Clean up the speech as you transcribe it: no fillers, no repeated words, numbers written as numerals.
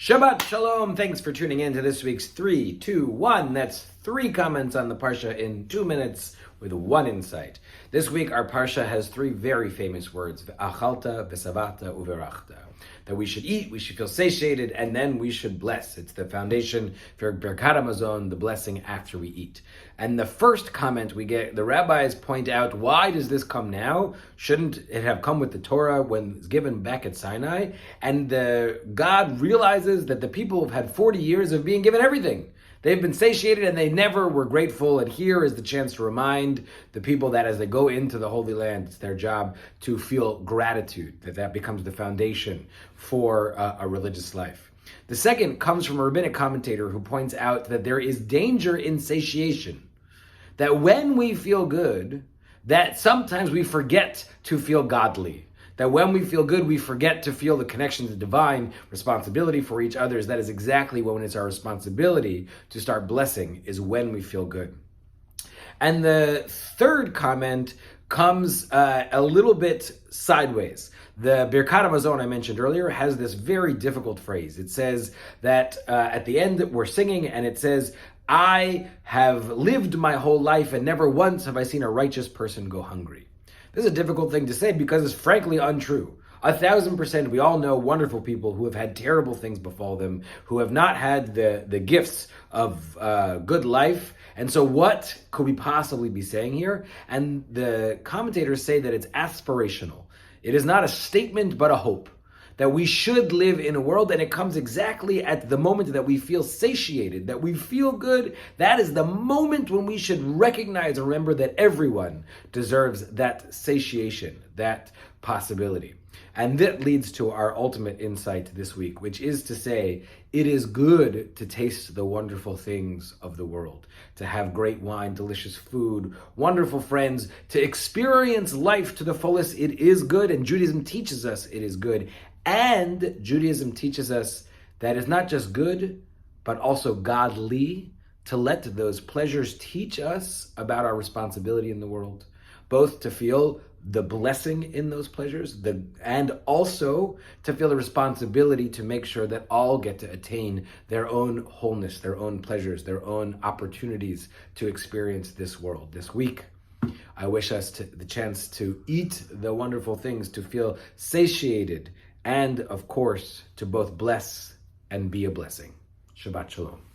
Shabbat Shalom. Thanks for tuning in to this week's 3, 2, 1. That's 3 comments on the Parsha in 2 minutes with 1 insight. This week, our Parsha has 3 very famous words: V'achalta, v'savata, uverachta. That we should eat, we should feel satiated, and then we should bless. It's the foundation for Birkat HaMazon, the blessing after we eat. And the first comment we get, the rabbis point out, why does this come now? Shouldn't it have come with the Torah when it's given back at Sinai? And God realizes that the people have had 40 years of being given everything. They've been satiated and they never were grateful. And here is the chance to remind the people that as they go into the Holy Land, it's their job to feel gratitude, that becomes the foundation for a religious life. The second comes from a rabbinic commentator who points out that there is danger in satiation. That when we feel good, that sometimes we forget to feel godly. That when we feel good, we forget to feel the connection to divine responsibility for each other. That is exactly when it's our responsibility to start blessing, is when we feel good. And the third comment comes a little bit sideways. The Birkat HaMazon I mentioned earlier has this very difficult phrase. It says that at the end we're singing, and it says, I have lived my whole life and never once have I seen a righteous person go hungry. This is a difficult thing to say because it's frankly untrue. 1,000%, we all know wonderful people who have had terrible things befall them, who have not had the gifts of good life. And so what could we possibly be saying here? And the commentators say that it's aspirational. It is not a statement, but a hope. That we should live in a world, and it comes exactly at the moment that we feel satiated, that we feel good. That is the moment when we should recognize and remember that everyone deserves that satiation, that possibility. And that leads to our ultimate insight this week, which is to say, it is good to taste the wonderful things of the world, to have great wine, delicious food, wonderful friends, to experience life to the fullest. It is good, and Judaism teaches us it is good. And Judaism teaches us that it's not just good, but also godly, to let those pleasures teach us about our responsibility in the world, both to feel the blessing in those pleasures, and also to feel the responsibility to make sure that all get to attain their own wholeness, their own pleasures, their own opportunities to experience this world. This week, I wish us the chance to eat the wonderful things, to feel satiated, and of course, to both bless and be a blessing. Shabbat Shalom.